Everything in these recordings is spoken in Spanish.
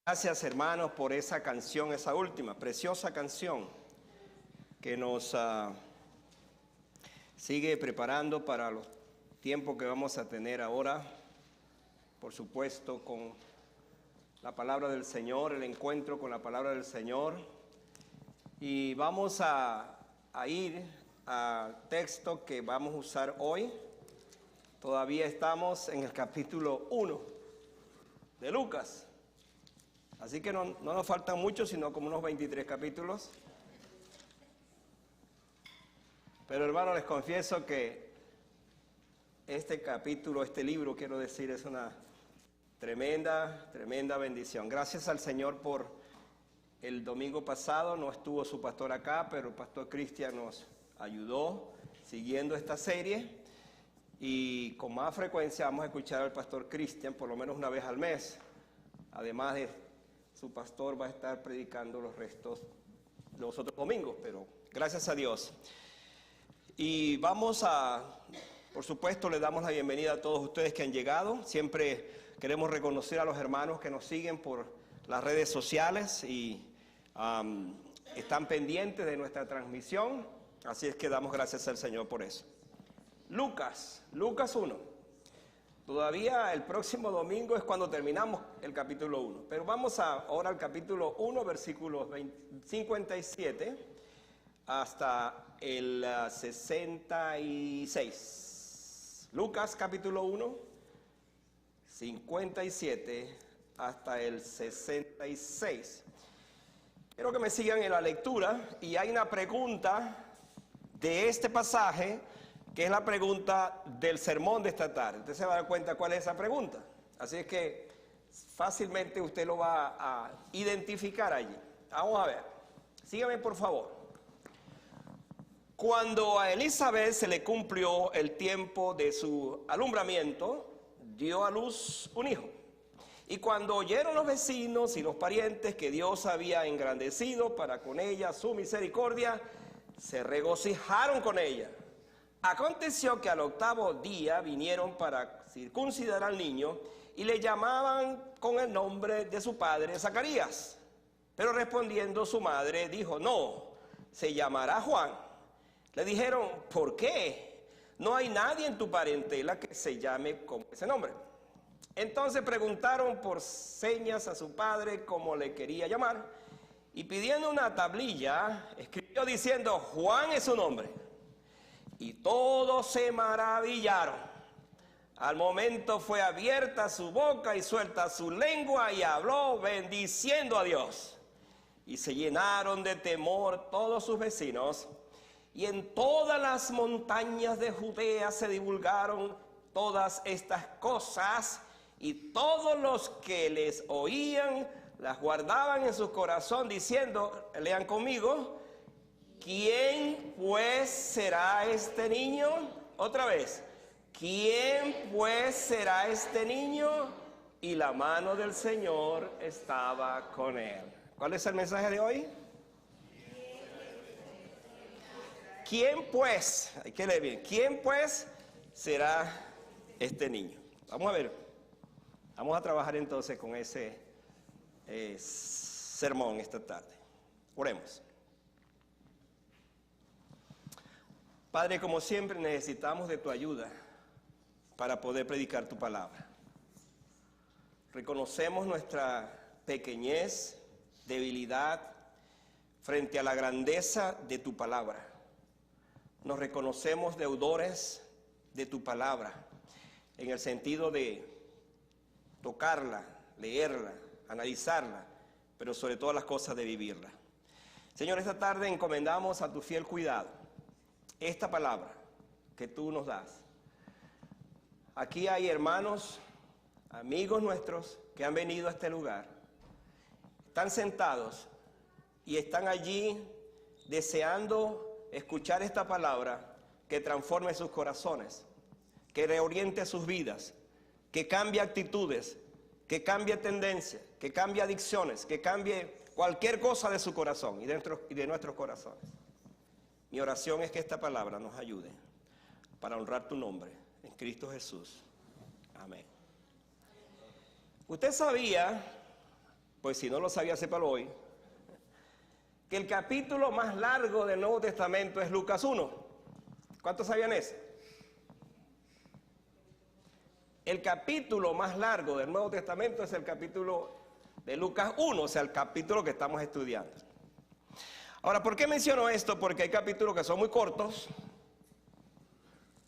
Gracias, hermanos, por esa canción, esa última, preciosa canción que nos sigue preparando para los tiempos que vamos a tener ahora, por supuesto, con la palabra del Señor, el encuentro con la palabra del Señor. Y vamos a ir al texto que vamos a usar hoy. Todavía estamos en el capítulo 1 de Lucas. Así que no nos faltan muchos, sino como unos 23 capítulos. Pero hermano, les confieso que este capítulo, este libro, quiero decir, es una tremenda bendición. Gracias al Señor por el domingo pasado, no estuvo su pastor acá, pero el pastor Cristian nos ayudó siguiendo esta serie. Y con más frecuencia vamos a escuchar al pastor Cristian por lo menos una vez al mes. Además de su pastor va a estar predicando los restos de los otros domingos, pero gracias a Dios. Y por supuesto, le damos la bienvenida a todos ustedes que han llegado. Siempre queremos reconocer a los hermanos que nos siguen por las redes sociales y están pendientes de nuestra transmisión. Así es que damos gracias al Señor por eso. Lucas 1. Todavía el próximo domingo es cuando terminamos el capítulo 1. Pero vamos ahora al capítulo 1, versículos 57 hasta el 66. Lucas capítulo 1, 57 hasta el 66. Quiero que me sigan en la lectura y hay una pregunta de este pasaje que es la pregunta del sermón de esta tarde. Usted se va a dar cuenta cuál es esa pregunta. Así es que fácilmente usted lo va a identificar allí. Vamos a ver. Sígame, por favor. Cuando a Elizabeth se le cumplió el tiempo de su alumbramiento, dio a luz un hijo. Y cuando oyeron los vecinos y los parientes que Dios había engrandecido para con ella su misericordia, se regocijaron con ella. Aconteció que al 8º día vinieron para circuncidar al niño y le llamaban con el nombre de su padre Zacarías. Pero respondiendo su madre dijo: no, se llamará Juan. Le dijeron: ¿por qué? No hay nadie en tu parentela que se llame con ese nombre. Entonces preguntaron por señas a su padre cómo le quería llamar, y pidiendo una tablilla escribió diciendo: Juan es su nombre. Y todos se maravillaron. Al momento fue abierta su boca y suelta su lengua y habló bendiciendo a Dios. Y se llenaron de temor todos sus vecinos. Y en todas las montañas de Judea se divulgaron todas estas cosas. Y todos los que les oían las guardaban en su corazón diciendo, lean conmigo: ¿quién pues será este niño? Otra vez. ¿Quién pues será este niño? Y la mano del Señor estaba con él. ¿Cuál es el mensaje de hoy? ¿Quién pues? Hay que leer bien. ¿Quién pues será este niño? Vamos a ver. Vamos a trabajar entonces con ese sermón esta tarde. Oremos. Padre, como siempre necesitamos de tu ayuda para poder predicar tu palabra. Reconocemos nuestra pequeñez, debilidad frente a la grandeza de tu palabra. Nos reconocemos deudores de tu palabra en el sentido de tocarla, leerla, analizarla, pero sobre todas las cosas de vivirla. Señor, esta tarde encomendamos a tu fiel cuidado esta palabra que tú nos das. Aquí hay hermanos, amigos nuestros que han venido a este lugar, están sentados y están allí deseando escuchar esta palabra que transforme sus corazones, que reoriente sus vidas, que cambie actitudes, que cambie tendencias, que cambie adicciones, que cambie cualquier cosa de su corazón y de nuestros corazones. Mi oración es que esta palabra nos ayude para honrar tu nombre en Cristo Jesús. Amén. Usted sabía, pues si no lo sabía, sépalo hoy, que el capítulo más largo del Nuevo Testamento es Lucas 1. ¿Cuántos sabían eso? El capítulo más largo del Nuevo Testamento es el capítulo de Lucas 1, o sea, el capítulo que estamos estudiando. Ahora, ¿por qué menciono esto? Porque hay capítulos que son muy cortos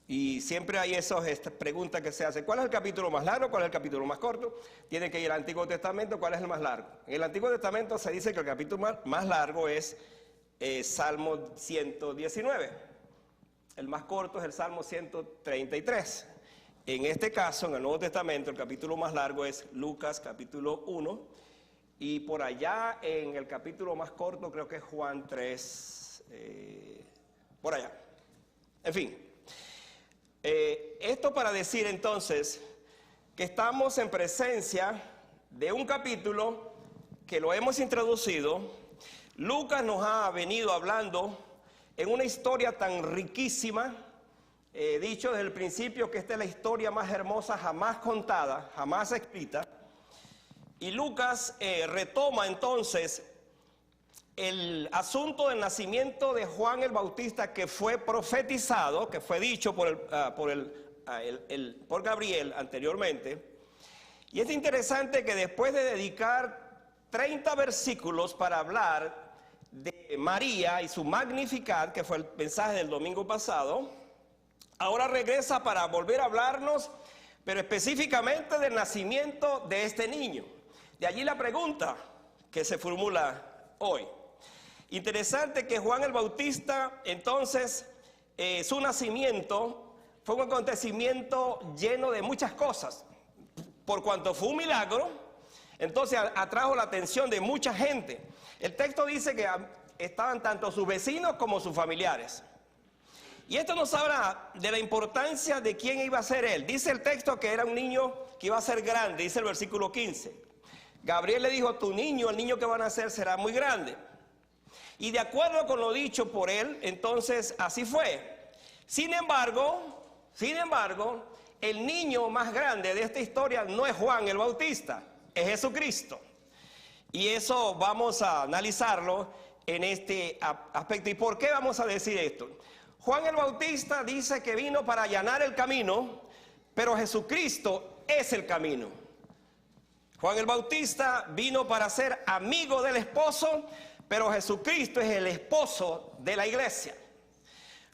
y siempre hay esas preguntas que se hacen. ¿Cuál es el capítulo más largo? ¿Cuál es el capítulo más corto? Tiene que ir al Antiguo Testamento. ¿Cuál es el más largo? En el Antiguo Testamento se dice que el capítulo más largo es Salmo 119. El más corto es el Salmo 133. En este caso, en el Nuevo Testamento, el capítulo más largo es Lucas capítulo 1. Y por allá, en el capítulo más corto, creo que es Juan 3. Por allá. En fin. Esto para decir entonces que estamos en presencia de un capítulo que lo hemos introducido. Lucas nos ha venido hablando en una historia tan riquísima. He dicho desde el principio que esta es la historia más hermosa jamás contada, jamás escrita. Y Lucas retoma entonces el asunto del nacimiento de Juan el Bautista, que fue profetizado, que fue dicho por Gabriel anteriormente. Y es interesante que después de dedicar 30 versículos para hablar de María y su Magnificat, que fue el mensaje del domingo pasado, ahora regresa para volver a hablarnos, pero específicamente del nacimiento de este niño. De allí la pregunta que se formula hoy. Interesante que Juan el Bautista, entonces, su nacimiento fue un acontecimiento lleno de muchas cosas. Por cuanto fue un milagro, entonces atrajo la atención de mucha gente. El texto dice que estaban tanto sus vecinos como sus familiares. Y esto nos habla de la importancia de quién iba a ser él. Dice el texto que era un niño que iba a ser grande, dice el versículo 15. Gabriel le dijo: tu niño, el niño que van a nacer será muy grande. Y de acuerdo con lo dicho por él, entonces así fue. Sin embargo, el niño más grande de esta historia no es Juan el Bautista, es Jesucristo. Y eso vamos a analizarlo en este aspecto. ¿Y por qué vamos a decir esto? Juan el Bautista dice que vino para allanar el camino, pero Jesucristo es el camino. Juan el Bautista vino para ser amigo del esposo, pero Jesucristo es el esposo de la iglesia.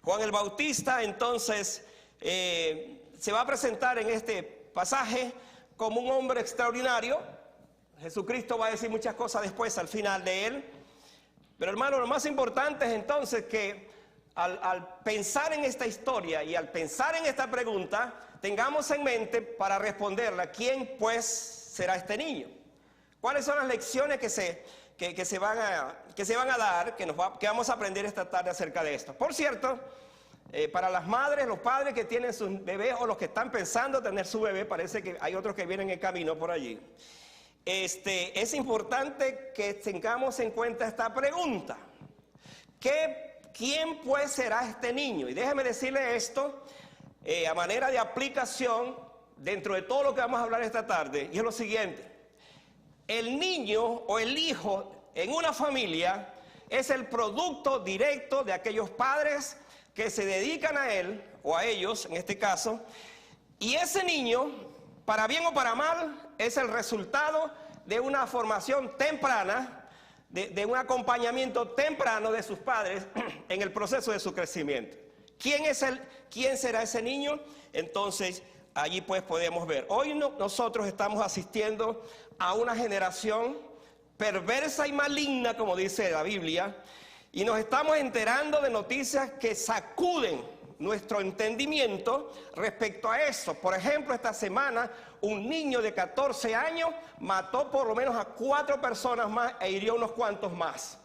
Juan el Bautista entonces se va a presentar en este pasaje como un hombre extraordinario. Jesucristo va a decir muchas cosas después al final de él. Pero hermano, lo más importante es entonces que al pensar en esta historia y al pensar en esta pregunta, tengamos en mente para responderla: ¿quién pues será este niño? ¿Cuáles son las lecciones que se van a dar, que vamos a aprender esta tarde acerca de esto? Por cierto, para las madres, los padres que tienen sus bebés o los que están pensando tener su bebé, parece que hay otros que vienen en camino por allí. Es importante que tengamos en cuenta esta pregunta: ¿quién pues será este niño? Y déjeme decirle esto a manera de aplicación dentro de todo lo que vamos a hablar esta tarde, y es lo siguiente: el niño o el hijo en una familia es el producto directo de aquellos padres que se dedican a él, o a ellos en este caso, y ese niño, para bien o para mal, es el resultado de una formación temprana, de un acompañamiento temprano de sus padres en el proceso de su crecimiento. ¿Quién será ese niño? Entonces, allí pues podemos ver. Hoy nosotros estamos asistiendo a una generación perversa y maligna, como dice la Biblia, y nos estamos enterando de noticias que sacuden nuestro entendimiento respecto a eso. Por ejemplo, esta semana un niño de 14 años mató por lo menos a 4 personas más e hirió unos cuantos más.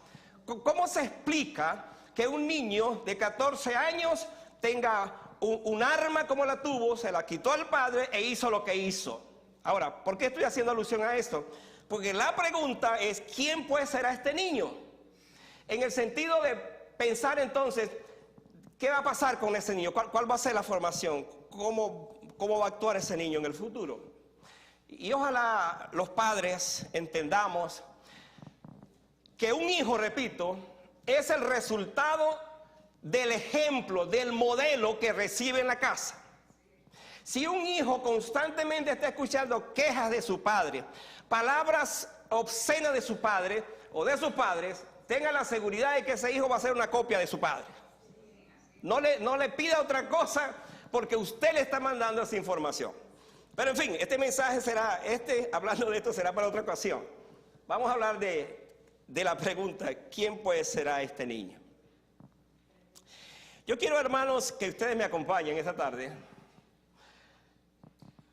¿Cómo se explica que un niño de 14 años tenga un arma como la tuvo, se la quitó al padre e hizo lo que hizo? Ahora, ¿por qué estoy haciendo alusión a esto? Porque la pregunta es: ¿quién puede ser este niño? En el sentido de pensar entonces, ¿qué va a pasar con ese niño? ¿Cuál va a ser la formación? ¿Cómo va a actuar ese niño en el futuro? Y ojalá los padres entendamos que un hijo, repito, es el resultado del ejemplo, del modelo que recibe en la casa. Si un hijo constantemente está escuchando quejas de su padre, palabras obscenas de su padre o de sus padres, tenga la seguridad de que ese hijo va a ser una copia de su padre. No le pida otra cosa porque usted le está mandando esa información. Pero en fin, este mensaje será, hablando de esto será para otra ocasión. Vamos a hablar de la pregunta, ¿quién pues será este niño? Yo quiero, hermanos, que ustedes me acompañen esta tarde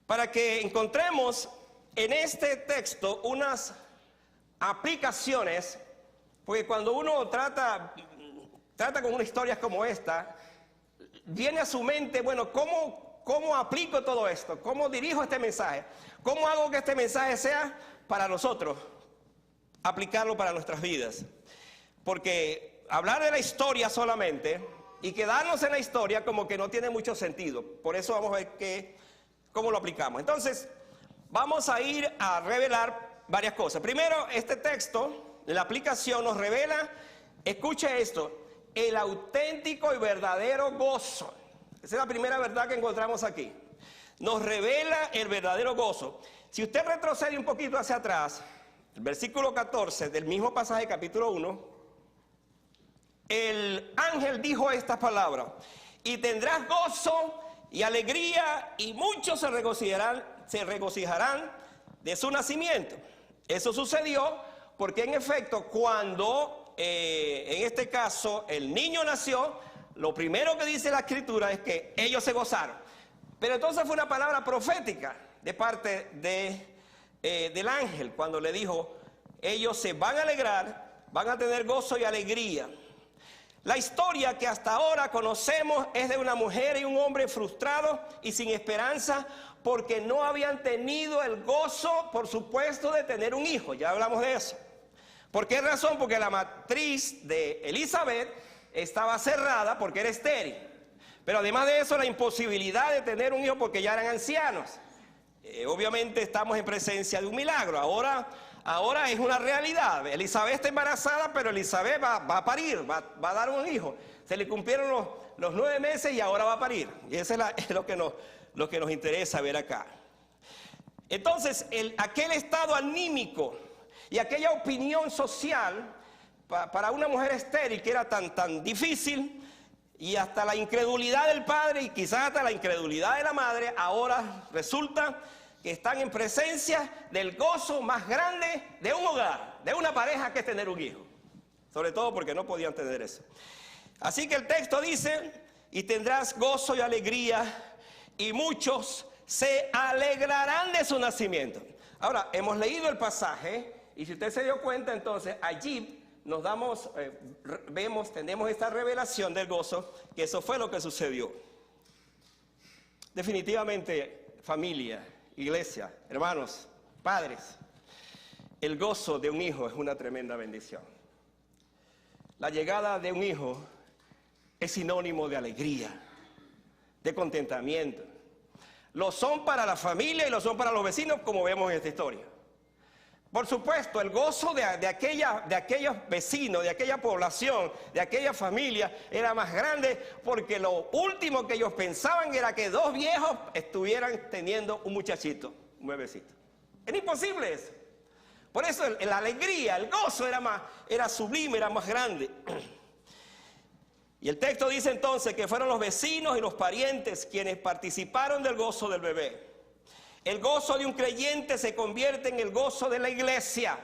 para que encontremos en este texto unas aplicaciones, porque cuando uno trata con una historia como esta, viene a su mente, bueno, ¿cómo aplico todo esto? ¿Cómo dirijo este mensaje? ¿Cómo hago que este mensaje sea para nosotros? Aplicarlo para nuestras vidas. Porque hablar de la historia solamente y quedarnos en la historia como que no tiene mucho sentido. Por eso vamos a ver cómo lo aplicamos. Entonces, vamos a ir a revelar varias cosas. Primero, este texto, la aplicación nos revela, escuche esto, el auténtico y verdadero gozo. Esa es la primera verdad que encontramos aquí. Nos revela el verdadero gozo. Si usted retrocede un poquito hacia atrás, el versículo 14 del mismo pasaje, capítulo 1, el ángel dijo estas palabras: y tendrás gozo y alegría, y muchos se regocijarán de su nacimiento. Eso sucedió porque en efecto cuando en este caso el niño nació, lo primero que dice la escritura es que ellos se gozaron. Pero entonces fue una palabra profética de parte del ángel cuando le dijo: ellos se van a alegrar, van a tener gozo y alegría. La historia que hasta ahora conocemos es de una mujer y un hombre frustrados y sin esperanza porque no habían tenido el gozo, por supuesto, de tener un hijo. Ya hablamos de eso. ¿Por qué razón? Porque la matriz de Elizabeth estaba cerrada porque era estéril. Pero además de eso, la imposibilidad de tener un hijo porque ya eran ancianos. Obviamente estamos en presencia de un milagro. Ahora es una realidad. Elizabeth está embarazada, pero Elizabeth va a parir, va a dar un hijo. Se le cumplieron los 9 meses y ahora va a parir. Y eso es lo que nos interesa ver acá. Entonces, aquel estado anímico y aquella opinión social para una mujer estéril que era tan difícil, y hasta la incredulidad del padre y quizás hasta la incredulidad de la madre, ahora resulta que están en presencia del gozo más grande de un hogar, de una pareja, que es tener un hijo. Sobre todo porque no podían tener eso. Así que el texto dice: y tendrás gozo y alegría, y muchos se alegrarán de su nacimiento. Ahora, hemos leído el pasaje, y si usted se dio cuenta, entonces allí tenemos esta revelación del gozo, que eso fue lo que sucedió. Definitivamente, familia, iglesia, hermanos, padres, el gozo de un hijo es una tremenda bendición. La llegada de un hijo es sinónimo de alegría, de contentamiento. Lo son para la familia y lo son para los vecinos, como vemos en esta historia. Por supuesto, el gozo de aquellos vecinos, de aquella población, de aquella familia, era más grande porque lo último que ellos pensaban era que 2 viejos estuvieran teniendo un muchachito, un bebecito. Era imposible eso. Por eso la alegría, el gozo era sublime, era más grande. Y el texto dice entonces que fueron los vecinos y los parientes quienes participaron del gozo del bebé. El gozo de un creyente se convierte en el gozo de la iglesia.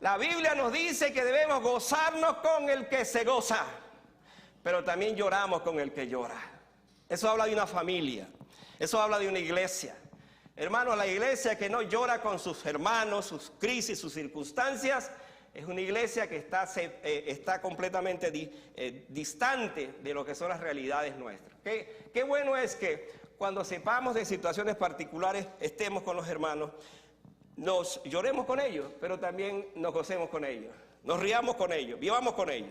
La Biblia nos dice que debemos gozarnos con el que se goza, pero también lloramos con el que llora. Eso habla de una familia, eso habla de una iglesia. Hermanos, la iglesia que no llora con sus hermanos, sus crisis, sus circunstancias, es una iglesia que está completamente distante de lo que son las realidades nuestras. Qué bueno es que cuando sepamos de situaciones particulares, estemos con los hermanos, nos lloremos con ellos, pero también nos gocemos con ellos, nos riamos con ellos, vivamos con ellos.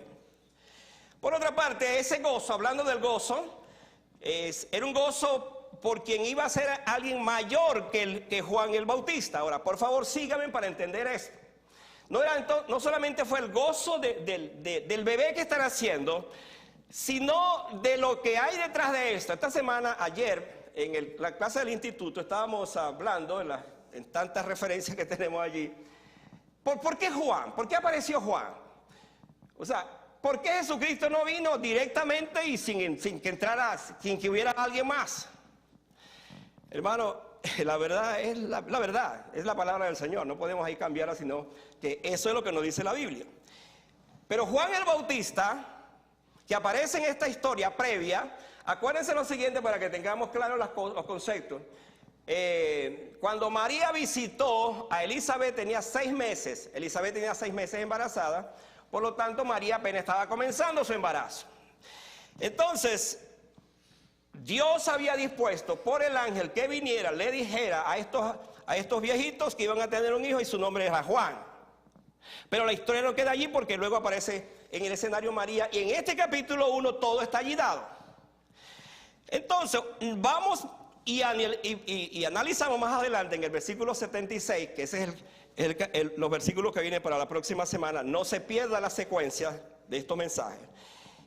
Por otra parte, ese gozo, hablando del gozo, era un gozo por quien iba a ser alguien mayor que Juan el Bautista. Ahora, por favor, síganme para entender esto. No solamente fue el gozo del bebé que están haciendo, sino de lo que hay detrás de esto. Esta semana, ayer, en la clase del instituto, estábamos hablando en tantas referencias que tenemos allí. ¿Por qué Juan? ¿Por qué apareció Juan? O sea, ¿por qué Jesucristo no vino directamente y sin que hubiera alguien más? Hermano, la verdad es la verdad, es la palabra del Señor. No podemos ahí cambiarla, sino que eso es lo que nos dice la Biblia. Pero Juan el Bautista, que aparece en esta historia previa, acuérdense lo siguiente para que tengamos claros los conceptos. Cuando María visitó a Elizabeth tenía 6 meses. Elizabeth tenía 6 meses embarazada. Por lo tanto, María apenas estaba comenzando su embarazo. Entonces, Dios había dispuesto por el ángel que viniera, le dijera a estos viejitos que iban a tener un hijo y su nombre era Juan. Pero la historia no queda allí porque luego aparece en el escenario María y en este capítulo 1 todo está allí dado. Entonces, vamos y analizamos más adelante en el versículo 76, que ese es los versículos que vienen para la próxima semana. No se pierda la secuencia de estos mensajes.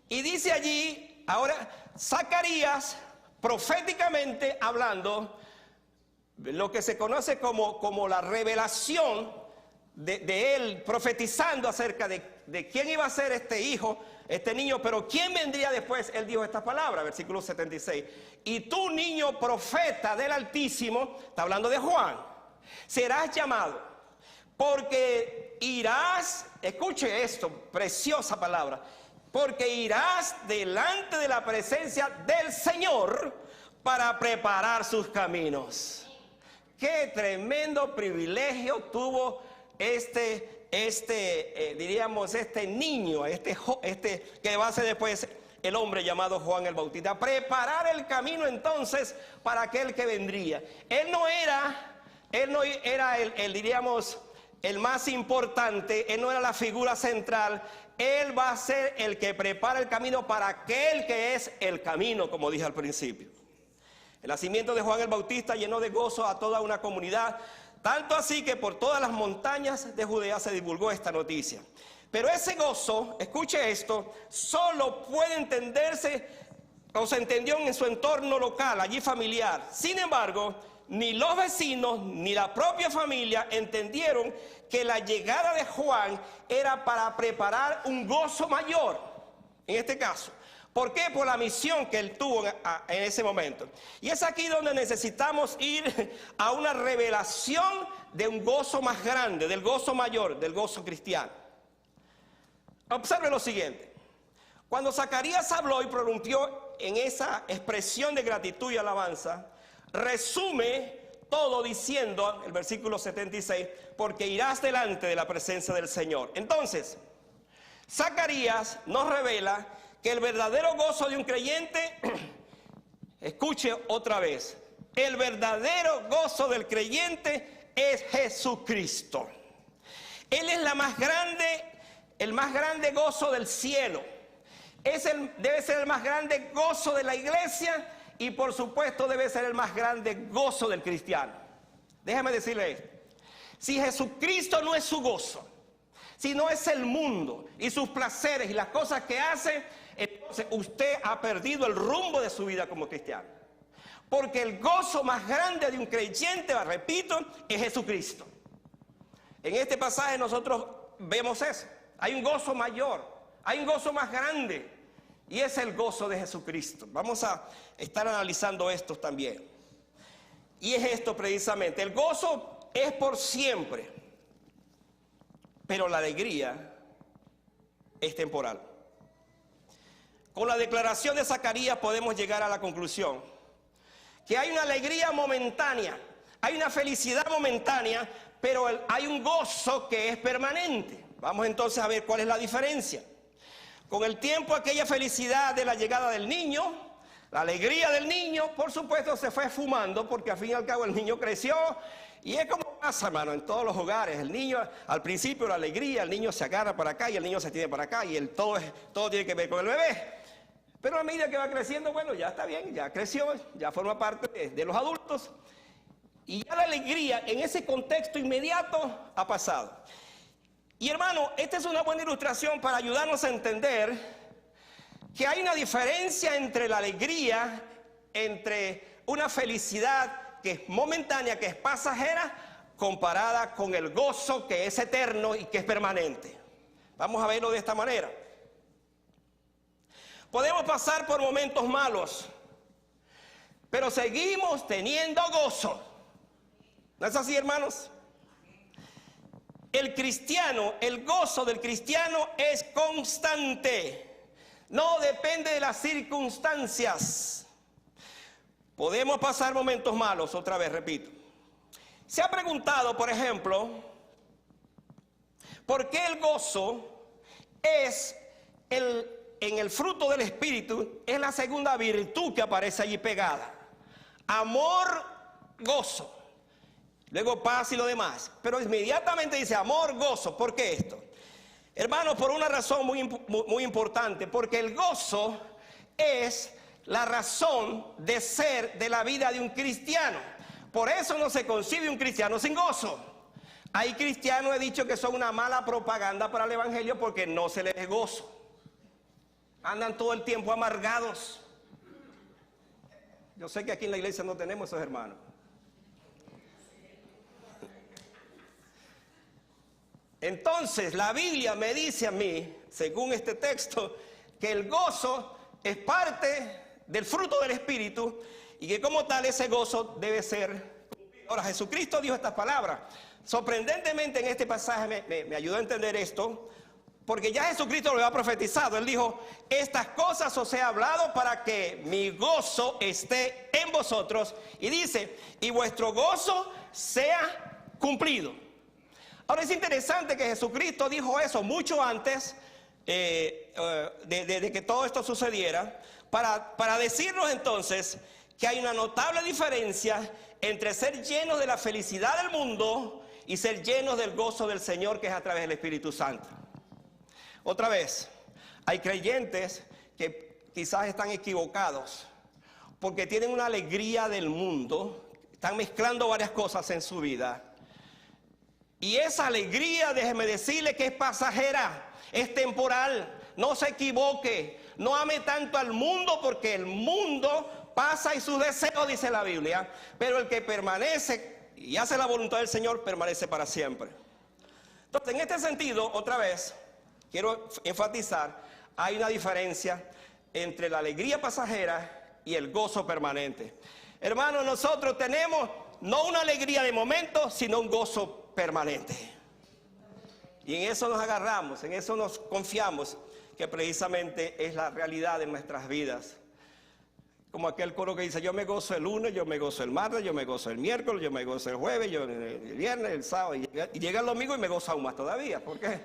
Y dice allí, ahora, Zacarías, proféticamente hablando, lo que se conoce como la revelación de él, profetizando acerca de quién iba a ser este hijo, este niño, pero quién vendría después. Él dijo estas palabras, versículo 76. Y tú, niño profeta del Altísimo, está hablando de Juan, serás llamado, porque irás, escuche esto, preciosa palabra, porque irás delante de la presencia del Señor para preparar sus caminos. Qué tremendo privilegio tuvo diríamos, este niño, que va a ser después el hombre llamado Juan el Bautista. Preparar el camino entonces para aquel que vendría. Él no era diríamos, el más importante, él no era la figura central. Él va a ser el que prepara el camino para aquel que es el camino, como dije al principio. El nacimiento de Juan el Bautista llenó de gozo a toda una comunidad, tanto así que por todas las montañas de Judea se divulgó esta noticia. Pero ese gozo, escuche esto, solo puede entenderse o se entendió en su entorno local, allí familiar. Sin embargo, ni los vecinos ni la propia familia entendieron que la llegada de Juan era para preparar un gozo mayor, en este caso. ¿Por qué? Por la misión que él tuvo en ese momento. Y es aquí donde necesitamos ir a una revelación de un gozo más grande, del gozo mayor, del gozo cristiano. Observe lo siguiente. Cuando Zacarías habló y prorrumpió en esa expresión de gratitud y alabanza, resume todo diciendo, el versículo 76, porque irás delante de la presencia del Señor. Entonces, Zacarías nos revela que el verdadero gozo de un creyente, escuche otra vez, el verdadero gozo del creyente es Jesucristo. Él es el más grande gozo del cielo. Debe ser el más grande gozo de la iglesia y por supuesto debe ser el más grande gozo del cristiano. Déjame decirle esto. Si Jesucristo no es su gozo, si no es el mundo y sus placeres y las cosas que hace, entonces usted ha perdido el rumbo de su vida como cristiano. Porque el gozo más grande de un creyente, repito, es Jesucristo. En este pasaje nosotros vemos eso. Hay un gozo mayor, hay un gozo más grande, y es el gozo de Jesucristo. Vamos a estar analizando esto también. Y es esto precisamente, el gozo es por siempre, pero la alegría es temporal. Con la declaración de Zacarías podemos llegar a la conclusión que hay una alegría momentánea, hay una felicidad momentánea, pero hay un gozo que es permanente. Vamos entonces a ver cuál es la diferencia. Con el tiempo, aquella felicidad de la llegada del niño, la alegría del niño, por supuesto se fue esfumando, porque al fin y al cabo el niño creció. Y es como pasa, hermano, en todos los hogares. El niño, al principio la alegría, el niño se agarra para acá y el niño se tiene para acá y todo tiene que ver con el bebé. Pero a medida que va creciendo, bueno, ya está bien, ya creció, ya forma parte de los adultos. Y ya la alegría en ese contexto inmediato ha pasado. Y hermano, esta es una buena ilustración para ayudarnos a entender que hay una diferencia entre la alegría, entre una felicidad que es momentánea, que es pasajera, comparada con el gozo que es eterno y que es permanente. Vamos a verlo de esta manera. Podemos pasar por momentos malos, pero seguimos teniendo gozo. ¿No es así, hermanos? El cristiano, el gozo del cristiano es constante. No depende de las circunstancias. Podemos pasar momentos malos, otra vez repito. Se ha preguntado, por ejemplo, ¿por qué el gozo es en el fruto del Espíritu? Es la segunda virtud que aparece allí pegada. Amor, gozo. Luego paz y lo demás. Pero inmediatamente dice amor, gozo. ¿Por qué esto? Hermanos, por una razón muy importante. Porque el gozo es la razón de ser de la vida de un cristiano. Por eso no se concibe un cristiano sin gozo. Hay cristianos, he dicho, que son una mala propaganda para el evangelio porque no se les da gozo. Andan todo el tiempo amargados. Yo sé que aquí en la iglesia no tenemos esos hermanos. Entonces la Biblia me dice a mí, según este texto, que el gozo es parte del fruto del Espíritu y que como tal ese gozo debe ser cumplido. Ahora Jesucristo dijo estas palabras. Sorprendentemente en este pasaje me ayudó a entender esto, porque ya Jesucristo lo había profetizado. Él dijo, estas cosas os he hablado para que mi gozo esté en vosotros. Y dice, y vuestro gozo sea cumplido. Ahora es interesante que Jesucristo dijo eso mucho antes de que todo esto sucediera, para decirnos entonces que hay una notable diferencia entre ser llenos de la felicidad del mundo y ser llenos del gozo del Señor, que es a través del Espíritu Santo. Otra vez, hay creyentes que quizás están equivocados porque tienen una alegría del mundo, están mezclando varias cosas en su vida. Y esa alegría, déjeme decirle que es pasajera, es temporal. No se equivoque, no ame tanto al mundo porque el mundo pasa y sus deseos, dice la Biblia. Pero el que permanece y hace la voluntad del Señor permanece para siempre. Entonces, en este sentido, otra vez, quiero enfatizar, hay una diferencia entre la alegría pasajera y el gozo permanente. Hermanos, nosotros tenemos no una alegría de momento, sino un gozo permanente. Y en eso nos agarramos, en eso nos confiamos, que precisamente es la realidad de nuestras vidas. Como aquel coro que dice, yo me gozo el lunes, yo me gozo el martes, yo me gozo el miércoles, yo me gozo el jueves, yo el viernes, el sábado, y llega el domingo y me gozo aún más todavía. ¿Por qué?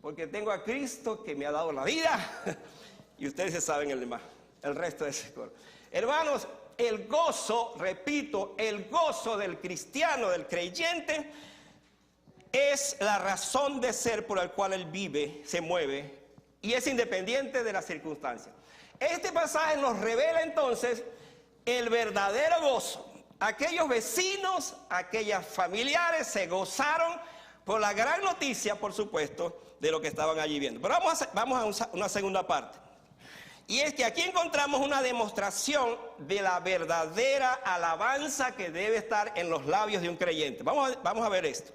Porque tengo a Cristo que me ha dado la vida. Y ustedes se saben el resto de ese coro. Hermanos, el gozo, repito, el gozo del cristiano, del creyente, es la razón de ser por la cual él vive, se mueve, y es independiente de las circunstancias. Este pasaje nos revela entonces el verdadero gozo. Aquellos vecinos, aquellas familiares se gozaron por la gran noticia, por supuesto, de lo que estaban allí viendo. Pero vamos a una segunda parte. Y es que aquí encontramos una demostración de la verdadera alabanza que debe estar en los labios de un creyente. Vamos a ver esto.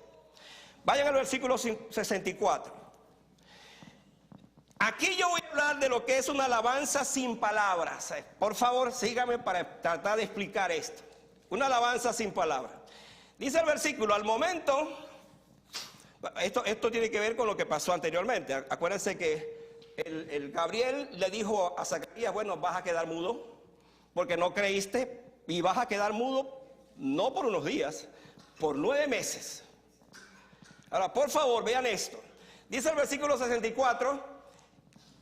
Vayan al versículo 64. Aquí yo voy a hablar de lo que es una alabanza sin palabras. Por favor, síganme para tratar de explicar esto. Una alabanza sin palabras. Dice el versículo, al momento, esto tiene que ver con lo que pasó anteriormente. Acuérdense que el Gabriel le dijo a Zacarías, bueno, vas a quedar mudo, porque no creíste, y vas a quedar mudo, no por unos días, por 9 meses. Ahora, por favor, vean esto. Dice el versículo 64,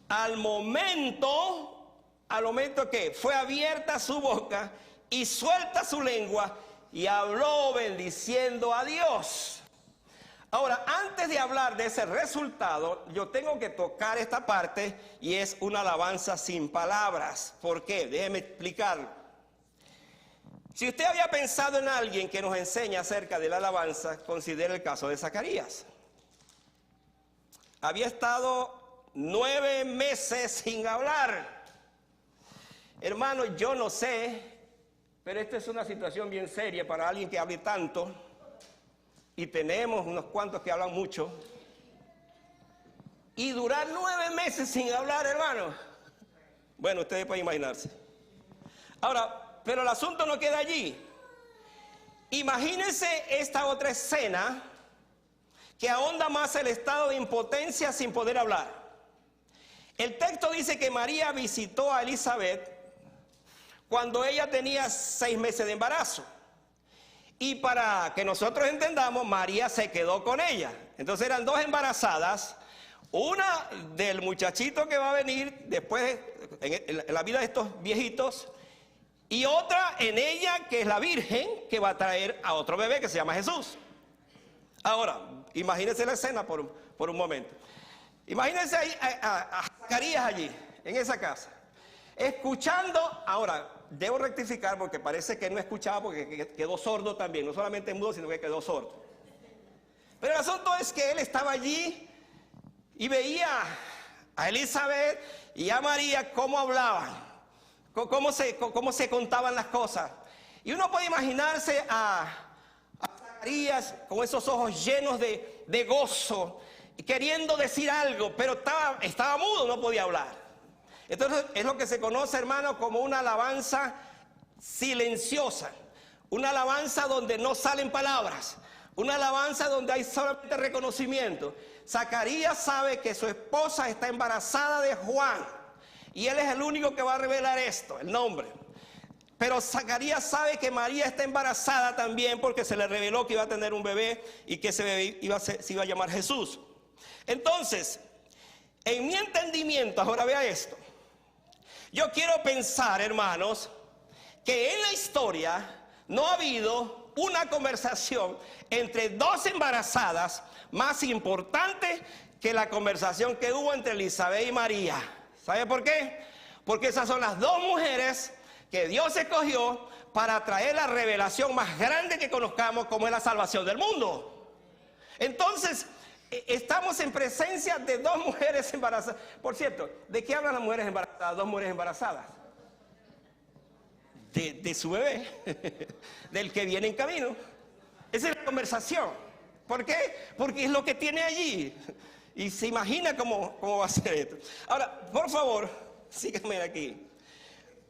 al momento que fue abierta su boca y suelta su lengua y habló bendiciendo a Dios. Ahora, antes de hablar de ese resultado, yo tengo que tocar esta parte y es una alabanza sin palabras. ¿Por qué? Déjeme explicarlo. Si usted había pensado en alguien que nos enseña acerca de la alabanza, considere el caso de Zacarías. Había estado 9 meses sin hablar. Hermano, yo no sé, pero esta es una situación bien seria para alguien que hable tanto. Y tenemos unos cuantos que hablan mucho. Y durar 9 meses sin hablar, hermano. Bueno, ustedes pueden imaginarse. Ahora, pero el asunto no queda allí. Imagínense esta otra escena que ahonda más el estado de impotencia sin poder hablar. El texto dice que María visitó a Elizabeth cuando ella tenía 6 meses de embarazo. Y para que nosotros entendamos, María se quedó con ella. Entonces eran 2 embarazadas, una del muchachito que va a venir después en la vida de estos viejitos, y otra en ella que es la virgen que va a traer a otro bebé que se llama Jesús. Ahora, imagínense la escena por un momento. Imagínense ahí a Zacarías allí, en esa casa, escuchando. Ahora, debo rectificar porque parece que no escuchaba porque quedó sordo también. No solamente mudo, sino que quedó sordo. Pero el asunto es que él estaba allí y veía a Elizabeth y a María cómo hablaban, cómo se contaban las cosas. Y uno puede imaginarse a Zacarías con esos ojos llenos de gozo, queriendo decir algo, pero estaba mudo, no podía hablar. Entonces es lo que se conoce, hermano, como una alabanza silenciosa, una alabanza donde no salen palabras, una alabanza donde hay solamente reconocimiento. Zacarías sabe que su esposa está embarazada de Juan y él es el único que va a revelar esto, el nombre. Pero Zacarías sabe que María está embarazada también porque se le reveló que iba a tener un bebé y que ese bebé se iba a llamar Jesús. Entonces, en mi entendimiento, ahora vea esto. Yo quiero pensar, hermanos, que en la historia no ha habido una conversación entre 2 embarazadas más importante que la conversación que hubo entre Elizabeth y María. ¿Sabe por qué? Porque esas son las 2 mujeres que Dios escogió para traer la revelación más grande que conozcamos, como es la salvación del mundo. Entonces, estamos en presencia de 2 mujeres embarazadas. Por cierto, ¿de qué hablan las mujeres embarazadas? 2 mujeres embarazadas. De su bebé, del que viene en camino. Esa es la conversación. ¿Por qué? Porque es lo que tiene allí. Y se imagina cómo va a ser esto. Ahora, por favor, síganme aquí.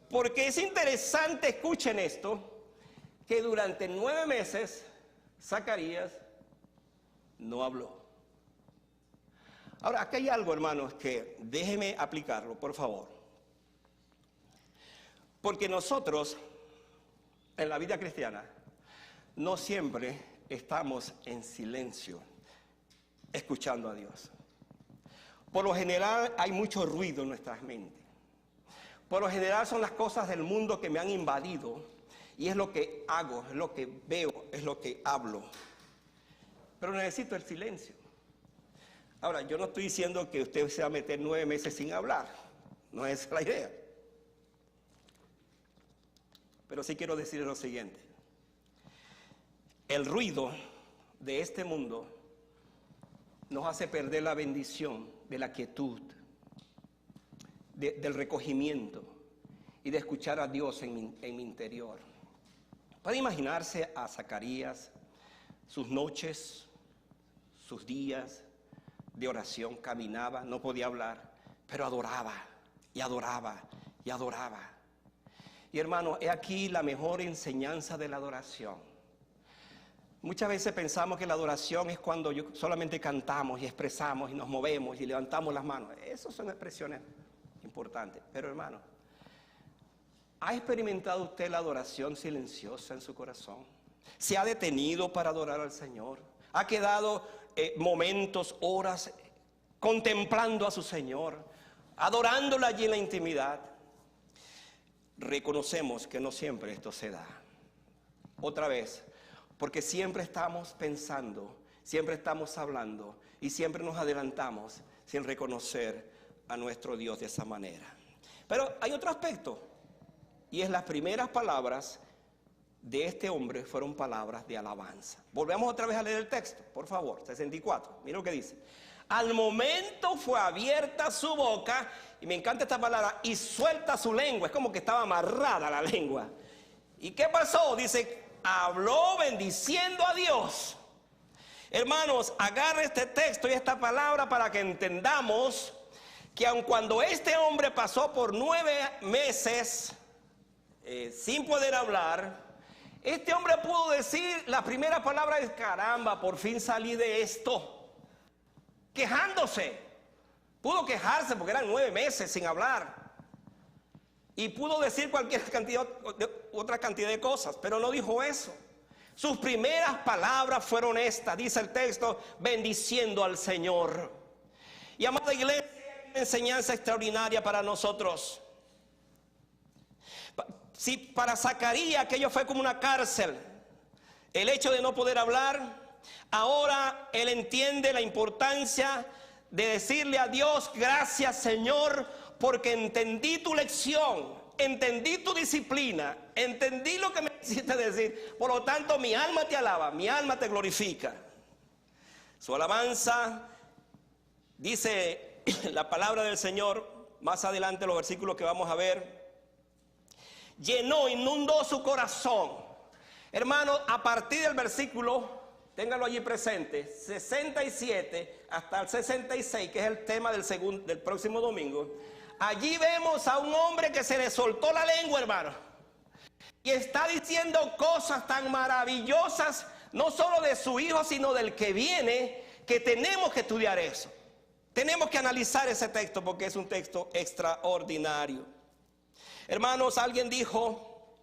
Porque es interesante, escuchen esto, que durante 9 meses Zacarías no habló. Ahora, aquí hay algo, hermanos, que déjeme aplicarlo, por favor. Porque nosotros, en la vida cristiana, no siempre estamos en silencio, escuchando a Dios. Por lo general, hay mucho ruido en nuestras mentes. Por lo general, son las cosas del mundo que me han invadido, y es lo que hago, es lo que veo, es lo que hablo. Pero necesito el silencio. Ahora, yo no estoy diciendo que usted se va a meter 9 meses sin hablar. No es la idea. Pero sí quiero decirle lo siguiente. El ruido de este mundo nos hace perder la bendición de la quietud, del recogimiento y de escuchar a Dios en mi interior. Puede imaginarse a Zacarías, sus noches, sus días de oración, caminaba, no podía hablar, pero adoraba y adoraba y adoraba. Y hermano, he aquí la mejor enseñanza de la adoración. Muchas veces pensamos que la adoración es cuando solamente cantamos y expresamos y nos movemos y levantamos las manos. Esas son expresiones importantes. Pero hermano, ¿ha experimentado usted la adoración silenciosa en su corazón? ¿Se ha detenido para adorar al Señor? ¿Ha quedado momentos, horas, contemplando a su Señor, adorándolo allí en la intimidad? Reconocemos que no siempre esto se da. Otra vez, porque siempre estamos pensando siempre estamos hablando y siempre nos adelantamos sin reconocer a nuestro Dios de esa manera. Pero hay otro aspecto, y es las primeras palabras de este hombre fueron palabras de alabanza. Volvemos otra vez a leer el texto, por favor, 64. Mira lo que dice. Al momento fue abierta su boca, y me encanta esta palabra, y suelta su lengua. Es como que estaba amarrada la lengua. ¿Y qué pasó? Dice, habló bendiciendo a Dios. Hermanos, agarre este texto y esta palabra para que entendamos que aun cuando este hombre pasó por 9 meses sin poder hablar, este hombre pudo decir la primera palabra es: caramba, por fin salí de esto. Quejándose. Pudo quejarse porque eran 9 meses sin hablar. Y pudo decir cualquier cantidad, otra cantidad de cosas, pero no dijo eso. Sus primeras palabras fueron estas, dice el texto, bendiciendo al Señor. Y amada iglesia, hay una enseñanza extraordinaria para nosotros. Si para Zacarías aquello fue como una cárcel, el hecho de no poder hablar, ahora él entiende la importancia de decirle a Dios: gracias, Señor, porque entendí tu lección, entendí tu disciplina, entendí lo que me quisiste decir. Por lo tanto, mi alma te alaba, mi alma te glorifica. Su alabanza, dice la palabra del Señor, más adelante los versículos que vamos a ver, llenó, inundó su corazón. Hermano, a partir del versículo, téngalo allí presente, 67 hasta el 66, que es el tema del próximo domingo. Allí vemos a un hombre que se le soltó la lengua, hermano, y está diciendo cosas tan maravillosas, no solo de su hijo, sino del que viene, que tenemos que estudiar eso. Tenemos que analizar ese texto porque es un texto extraordinario. Hermanos, alguien dijo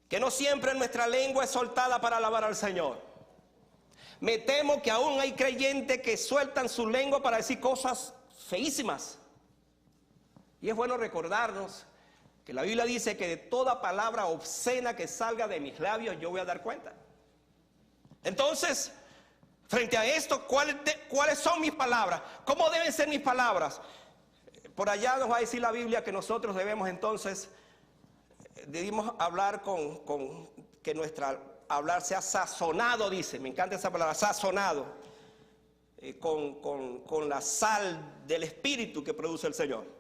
que no siempre nuestra lengua es soltada para alabar al Señor. Me temo que aún hay creyentes que sueltan su lengua para decir cosas feísimas. Y es bueno recordarnos que la Biblia dice que de toda palabra obscena que salga de mis labios yo voy a dar cuenta. Entonces, frente a esto, ¿cuáles son mis palabras? ¿Cómo deben ser mis palabras? Por allá nos va a decir la Biblia que nosotros debemos entonces, debemos hablar que nuestra hablar sea sazonado, dice, me encanta esa palabra, sazonado, con la sal del Espíritu que produce el Señor.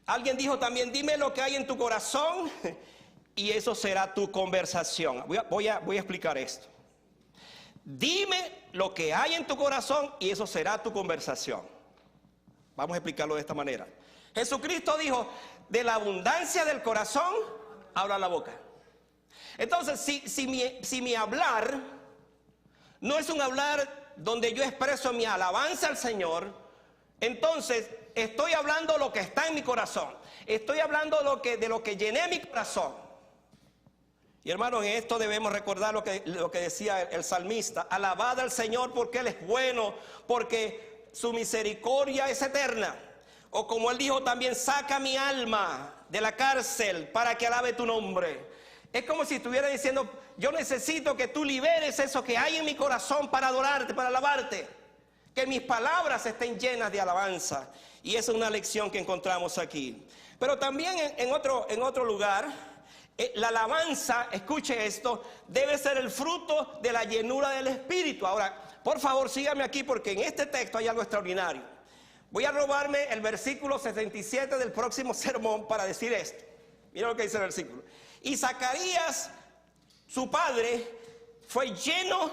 Alguien dijo también, dime lo que hay en tu corazón y eso será tu conversación. Voy a explicar esto. Dime lo que hay en tu corazón y eso será tu conversación. Vamos a explicarlo de esta manera. Jesucristo dijo, de la abundancia del corazón habla la boca. Entonces, si mi hablar no es un hablar donde yo expreso mi alabanza al Señor, entonces estoy hablando lo que está en mi corazón. Estoy hablando de lo que llené mi corazón. Y hermanos, en esto debemos recordar lo que decía el salmista. Alabad al Señor porque Él es bueno, porque su misericordia es eterna. O como él dijo también, saca mi alma de la cárcel para que alabe tu nombre. Es como si estuviera diciendo, yo necesito que tú liberes eso que hay en mi corazón para adorarte, para alabarte. Que mis palabras estén llenas de alabanza. Y esa es una lección que encontramos aquí. Pero también en otro lugar, la alabanza, escuche esto, debe ser el fruto de la llenura del Espíritu. Ahora, por favor, sígame aquí porque en este texto hay algo extraordinario. Voy a robarme el versículo 77 del próximo sermón para decir esto. Mira lo que dice el versículo. Y Zacarías, su padre, fue lleno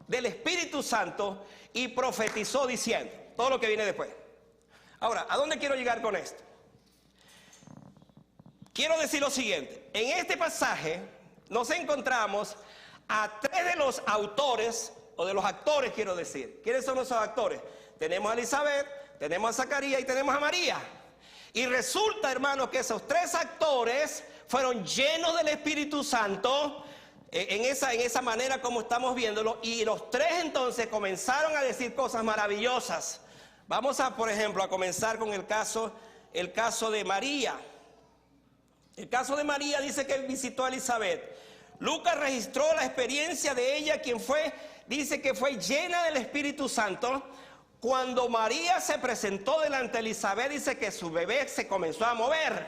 del Espíritu Santo y profetizó diciendo, todo lo que viene después. Ahora, ¿a dónde quiero llegar con esto? Quiero decir lo siguiente. En este pasaje nos encontramos a 3 de los autores, o de los actores quiero decir. ¿Quiénes son esos actores? Tenemos a Elizabeth, tenemos a Zacarías y tenemos a María. Y resulta, hermanos, que esos 3 actores fueron llenos del Espíritu Santo en esa manera como estamos viéndolo. Y los 3 entonces comenzaron a decir cosas maravillosas. Vamos por ejemplo, a comenzar con el caso de María. El caso de María dice que visitó a Elizabeth. Lucas registró la experiencia de ella, quien fue, dice que fue llena del Espíritu Santo. Cuando María se presentó delante de Elizabeth, dice que su bebé se comenzó a mover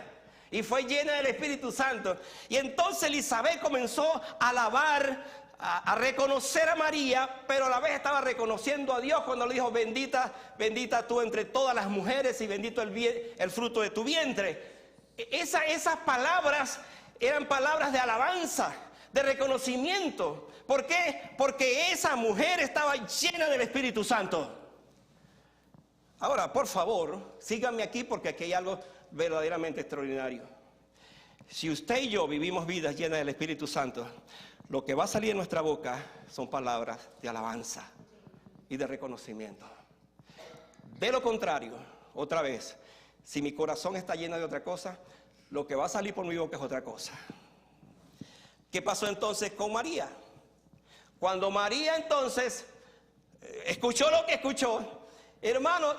y fue llena del Espíritu Santo. Y entonces Elizabeth comenzó a alabar, a reconocer a María, pero a la vez estaba reconociendo a Dios cuando le dijo: bendita, bendita tú entre todas las mujeres y bendito el fruto de tu vientre. Esas palabras eran palabras de alabanza, de reconocimiento. ¿Por qué? Porque esa mujer estaba llena del Espíritu Santo. Ahora, por favor, síganme aquí porque aquí hay algo verdaderamente extraordinario. Si usted y yo vivimos vidas llenas del Espíritu Santo, lo que va a salir de nuestra boca son palabras de alabanza y de reconocimiento. De lo contrario, otra vez, si mi corazón está lleno de otra cosa, lo que va a salir por mi boca es otra cosa. ¿Qué pasó entonces con María? Cuando María entonces escuchó lo que escuchó, hermano,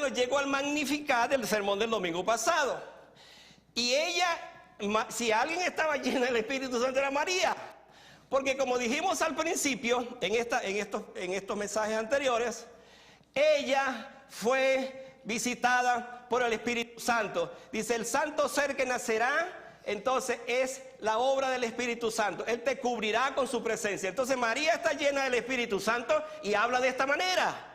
llegó al Magnificat del sermón del domingo pasado. Y ella, si alguien estaba llena del Espíritu Santo, era María. Porque como dijimos al principio, en estos mensajes anteriores, ella fue visitada por el Espíritu Santo. Dice: el santo ser que nacerá, entonces es la obra del Espíritu Santo. Él te cubrirá con su presencia. Entonces María está llena del Espíritu Santo y habla de esta manera.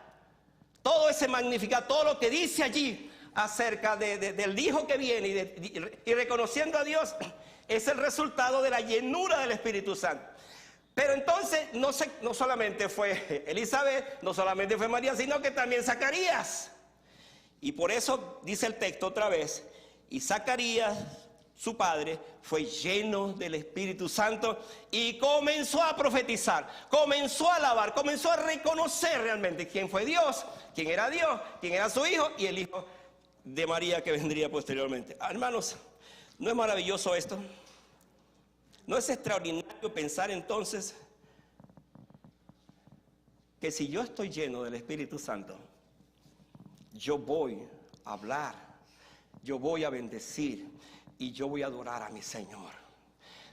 Todo ese Magnificat, todo lo que dice allí acerca del Hijo que viene y reconociendo a Dios, es el resultado de la llenura del Espíritu Santo. Pero entonces no solamente fue Elizabeth, no solamente fue María, sino que también Zacarías. Y por eso dice el texto otra vez: y Zacarías, su padre, fue lleno del Espíritu Santo y comenzó a profetizar, comenzó a alabar, comenzó a reconocer realmente quién fue Dios, quién era Dios, quién era su Hijo y el Hijo de María que vendría posteriormente. Hermanos, ¿no es maravilloso esto? ¿No es extraordinario pensar entonces que si yo estoy lleno del Espíritu Santo, yo voy a hablar, yo voy a bendecir y yo voy a adorar a mi Señor?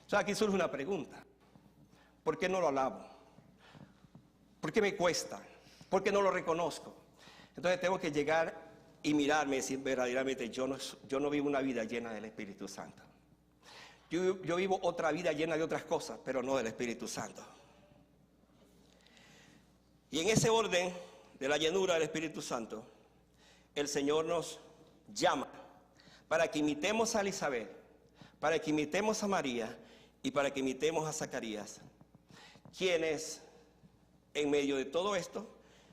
O sea, aquí surge una pregunta: ¿por qué no lo alabo? ¿Por qué me cuesta? ¿Por qué no lo reconozco? Entonces tengo que llegar y mirarme y decir: verdaderamente yo no vivo una vida llena del Espíritu Santo. Yo vivo otra vida llena de otras cosas, pero no del Espíritu Santo. Y en ese orden de la llenura del Espíritu Santo, el Señor nos llama para que imitemos a Elizabeth, para que imitemos a María y para que imitemos a Zacarías, quienes en medio de todo esto,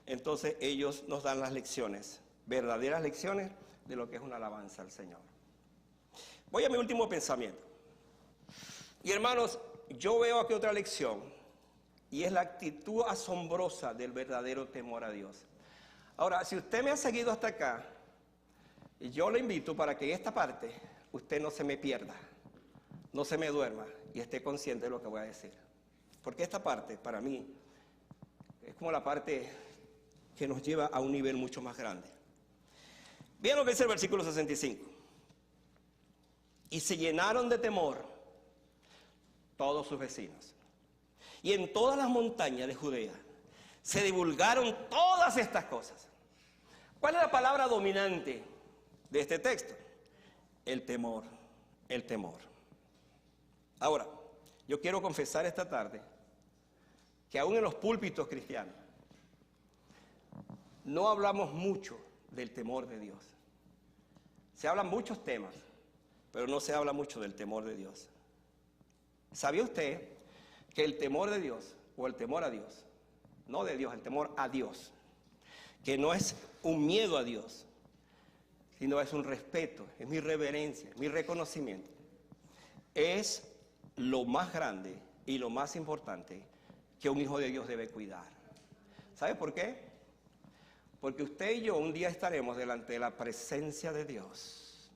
entonces ellos nos dan las lecciones, verdaderas lecciones de lo que es una alabanza al Señor. Voy a mi último pensamiento. Y hermanos, yo veo aquí otra lección, y es la actitud asombrosa del verdadero temor a Dios. Ahora, si usted me ha seguido hasta acá, yo le invito para que en esta parte usted no se me pierda, no se me duerma y esté consciente de lo que voy a decir. Porque esta parte, para mí, es como la parte que nos lleva a un nivel mucho más grande. Vean lo que dice el versículo 65. Y se llenaron de temor todos sus vecinos. Y en todas las montañas de Judea se divulgaron todas estas cosas. ¿Cuál es la palabra dominante de este texto? El temor, el temor. Ahora, yo quiero confesar esta tarde que aún en los púlpitos cristianos no hablamos mucho del temor de Dios. Se hablan muchos temas, pero no se habla mucho del temor de Dios. ¿Sabía usted que el temor de Dios, o el temor a Dios, no de Dios, el temor a Dios, que no es un miedo a Dios, sino es un respeto, es mi reverencia, mi reconocimiento, es lo más grande y lo más importante que un hijo de Dios debe cuidar? ¿Sabe por qué? Porque usted y yo un día estaremos delante de la presencia de Dios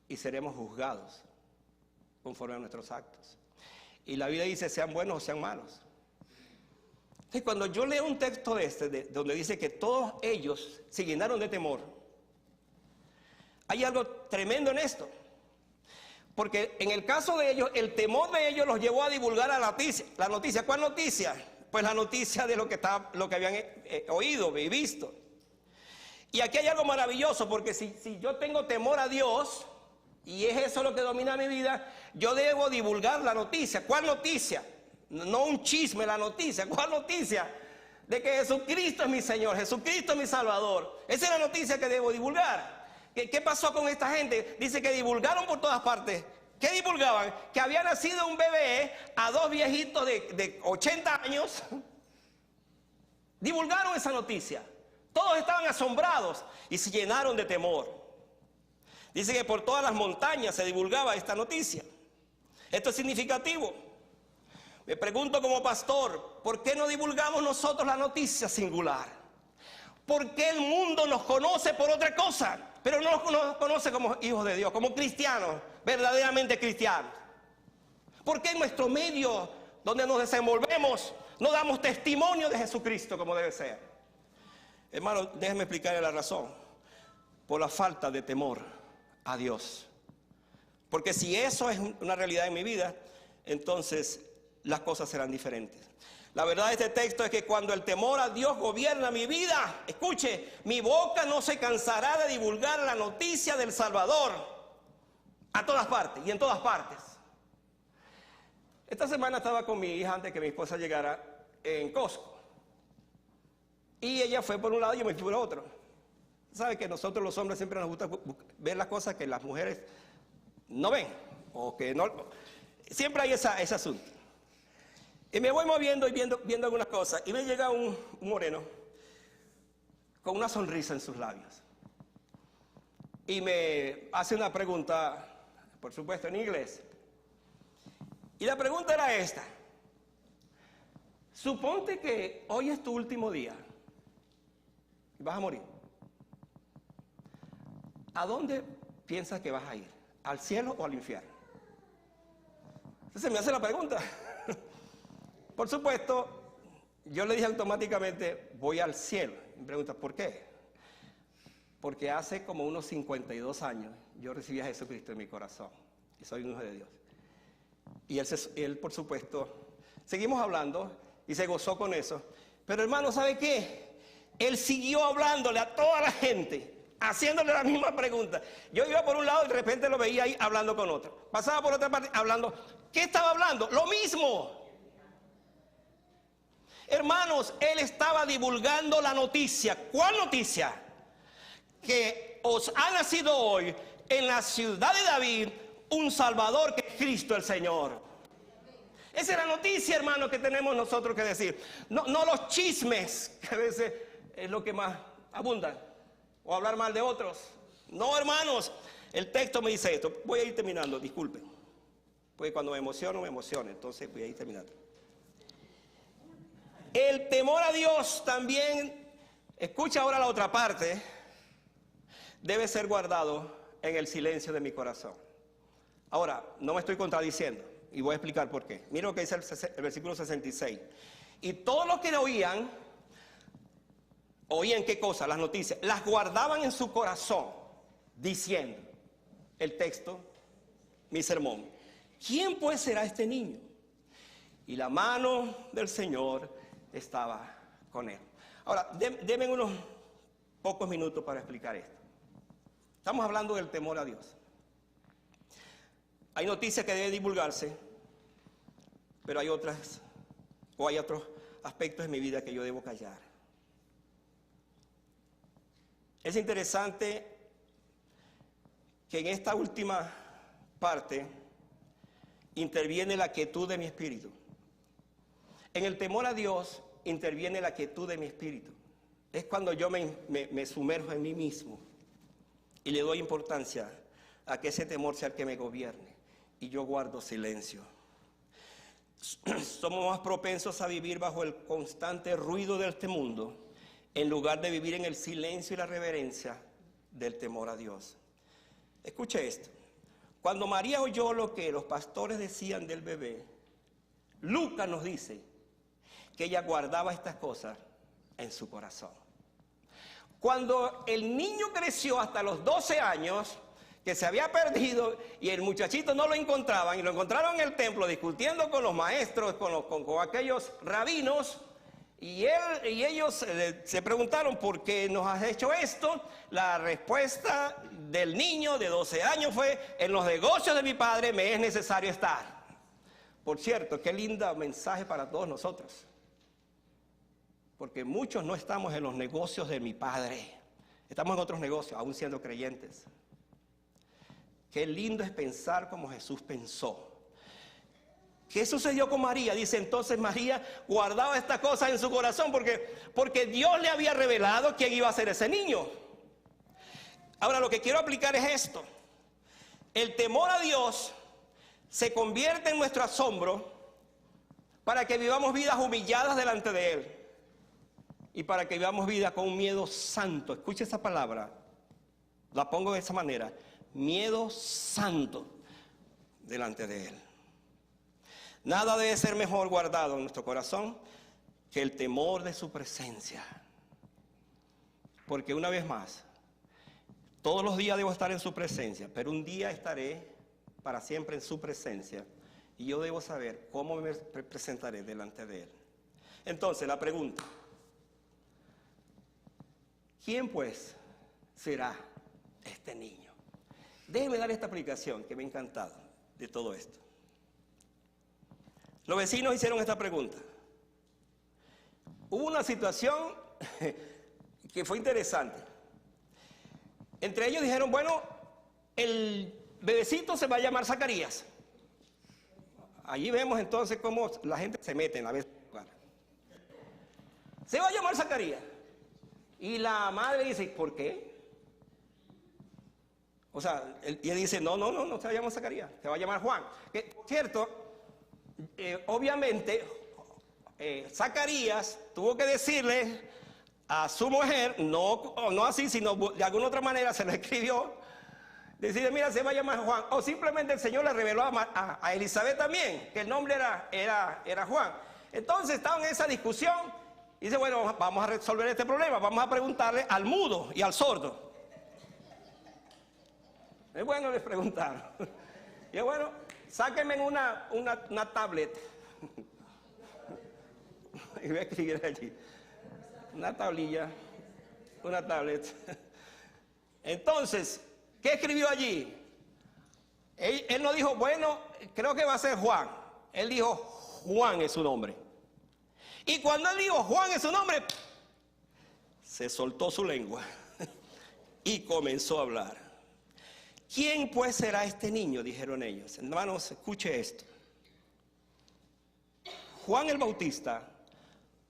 y seremos juzgados conforme a nuestros actos. Y la Biblia dice: sean buenos o sean malos. Entonces, cuando yo leo un texto donde dice que todos ellos se llenaron de temor, hay algo tremendo en esto. Porque en el caso de ellos, el temor de ellos los llevó a divulgar la noticia. ¿La noticia? ¿Cuál noticia? Pues la noticia de lo que habían oído y visto. Y aquí hay algo maravilloso, porque si yo tengo temor a Dios, y es eso lo que domina mi vida, yo debo divulgar la noticia. ¿Cuál noticia? No un chisme, la noticia. ¿Cuál noticia? De que Jesucristo es mi Señor, Jesucristo es mi Salvador. Esa es la noticia que debo divulgar. ¿Qué pasó con esta gente? Dice que divulgaron por todas partes. ¿Qué divulgaban? Que había nacido un bebé a dos viejitos de 80 años. Divulgaron esa noticia. Todos estaban asombrados y se llenaron de temor. Dice que por todas las montañas se divulgaba esta noticia. Esto es significativo. Me pregunto como pastor, ¿por qué no divulgamos nosotros la noticia singular? ¿Por qué el mundo nos conoce por otra cosa, pero no nos conoce como hijos de Dios, como cristianos, verdaderamente cristianos? ¿Por qué en nuestro medio, donde nos desenvolvemos, no damos testimonio de Jesucristo como debe ser? Hermano, déjeme explicarle la razón. Por la falta de temor a Dios. Porque si eso es una realidad en mi vida, entonces las cosas serán diferentes. La verdad de este texto es que cuando el temor a Dios gobierna mi vida, escuche, mi boca no se cansará de divulgar la noticia del Salvador a todas partes y en todas partes. Esta semana estaba con mi hija antes que mi esposa llegara en Costco. Y ella fue por un lado y yo me fui por otro. ¿Sabe que nosotros los hombres siempre nos gusta ver las cosas que las mujeres no ven? O que no. Siempre hay ese asunto. Y me voy moviendo y viendo algunas cosas. Y me llega un moreno con una sonrisa en sus labios. Y me hace una pregunta, por supuesto en inglés. Y la pregunta era esta. Suponte que hoy es tu último día. Y vas a morir. ¿A dónde piensas que vas a ir? ¿Al cielo o al infierno? Entonces me hace la pregunta. Por supuesto, yo le dije automáticamente, voy al cielo. Me pregunta, ¿por qué? Porque hace como unos 52 años yo recibí a Jesucristo en mi corazón. Y soy un hijo de Dios. Y él, por supuesto, seguimos hablando y se gozó con eso. Pero hermano, ¿sabe qué? Él siguió hablándole a toda la gente, haciéndole la misma pregunta. Yo iba por un lado y de repente lo veía ahí hablando con otro. Pasaba por otra parte hablando. ¿Qué estaba hablando? Lo mismo. Hermanos, él estaba divulgando la noticia. ¿Cuál noticia? Que os ha nacido hoy en la ciudad de David un Salvador, que es Cristo el Señor. Esa es la noticia, hermano, que tenemos nosotros que decir. No los chismes, que a veces es lo que más abundan. O hablar mal de otros. No, hermanos, el texto me dice esto. Voy a ir terminando, disculpen. Porque cuando me emociono, entonces voy a ir terminando. El temor a Dios también, escucha ahora la otra parte, debe ser guardado en el silencio de mi corazón. Ahora, no me estoy contradiciendo y voy a explicar por qué. Mira lo que dice el versículo 66. Y todos los que oían qué cosa, las noticias, las guardaban en su corazón, diciendo, el texto, mi sermón, ¿quién pues será este niño? Y la mano del Señor estaba con él. Ahora, denme unos pocos minutos para explicar esto. Estamos hablando del temor a Dios. Hay noticias que deben divulgarse, pero hay otros aspectos de mi vida que yo debo callar. Es interesante que en esta última parte interviene la quietud de mi espíritu. En el temor a Dios interviene la quietud de mi espíritu. Es cuando yo me sumerjo en mí mismo y le doy importancia a que ese temor sea el que me gobierne y yo guardo silencio. Somos más propensos a vivir bajo el constante ruido de este mundo en lugar de vivir en el silencio y la reverencia del temor a Dios. Escuche esto. Cuando María oyó lo que los pastores decían del bebé, Lucas nos dice que ella guardaba estas cosas en su corazón. Cuando el niño creció hasta los 12 años, que se había perdido y el muchachito no lo encontraban y lo encontraron en el templo discutiendo con los maestros, con aquellos rabinos. Y ellos se preguntaron: ¿por qué nos has hecho esto? La respuesta del niño de 12 años fue: en los negocios de mi padre me es necesario estar. Por cierto, qué lindo mensaje para todos nosotros, porque muchos no estamos en los negocios de mi padre, estamos en otros negocios, aún siendo creyentes. Qué lindo es pensar como Jesús pensó. ¿Qué sucedió con María? Dice: entonces María guardaba estas cosas en su corazón porque Dios le había revelado quién iba a ser ese niño. Ahora, lo que quiero aplicar es esto: el temor a Dios se convierte en nuestro asombro para que vivamos vidas humilladas delante de Él y para que vivamos vidas con un miedo santo. Escuche esa palabra, la pongo de esa manera: miedo santo delante de Él. Nada debe ser mejor guardado en nuestro corazón que el temor de su presencia. Porque una vez más, todos los días debo estar en su presencia, pero un día estaré para siempre en su presencia. Y yo debo saber cómo me presentaré delante de Él. Entonces, la pregunta: ¿quién pues será este niño? Déjeme dar esta aplicación que me ha encantado de todo esto. Los vecinos hicieron esta pregunta. Hubo una situación que fue interesante. Entre ellos dijeron: bueno, el bebecito se va a llamar Zacarías. Allí vemos entonces cómo la gente se mete en la vez. Se va a llamar Zacarías. Y la madre dice: ¿por qué? O sea, y él dice: no se va a llamar Zacarías, se va a llamar Juan. Que, por cierto, obviamente, Zacarías tuvo que decirle a su mujer, no así, sino de alguna otra manera se lo escribió, decirle: mira, se va a llamar Juan. O simplemente el Señor le reveló a Elizabeth también, que el nombre era Juan. Entonces estaban en esa discusión y dice: bueno, vamos a resolver este problema, vamos a preguntarle al mudo y al sordo. Es bueno, les preguntaron. Y es bueno: sáquenme una tablet. Y voy a escribir allí. Una tablilla, una tablet. Entonces, ¿qué escribió allí? Él no dijo: bueno, creo que va a ser Juan. Él dijo: Juan es su nombre. Y cuando él dijo Juan es su nombre, se soltó su lengua y comenzó a hablar. ¿Quién pues será este niño?, dijeron ellos. Hermanos, escuche esto. Juan el Bautista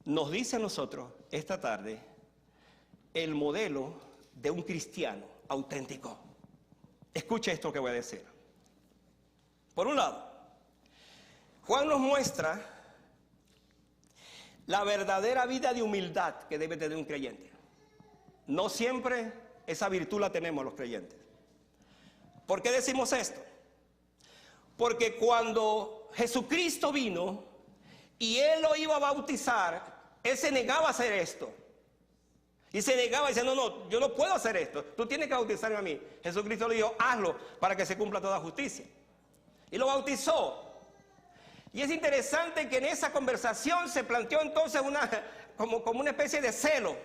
nos dice a nosotros esta tarde el modelo de un cristiano auténtico. Escuche esto que voy a decir. Por un lado, Juan nos muestra la verdadera vida de humildad que debe tener un creyente. No siempre esa virtud la tenemos los creyentes. ¿Por qué decimos esto? Porque cuando Jesucristo vino y Él lo iba a bautizar, Él se negaba a hacer esto. Y se negaba diciendo: no, yo no puedo hacer esto, tú tienes que bautizarme a mí. Jesucristo le dijo: hazlo para que se cumpla toda justicia. Y lo bautizó. Y es interesante que en esa conversación se planteó entonces como una especie de celo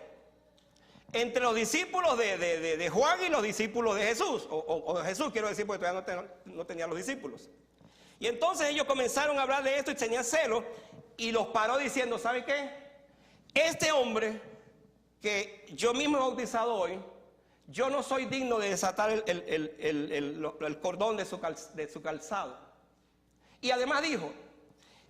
entre los discípulos de Juan y los discípulos de Jesús, o de Jesús, quiero decir, porque todavía no tenía los discípulos. Y entonces ellos comenzaron a hablar de esto y tenían celo, y los paró diciendo: ¿sabe qué? Este hombre que yo mismo he bautizado hoy, yo no soy digno de desatar el cordón de su calzado. Y además dijo: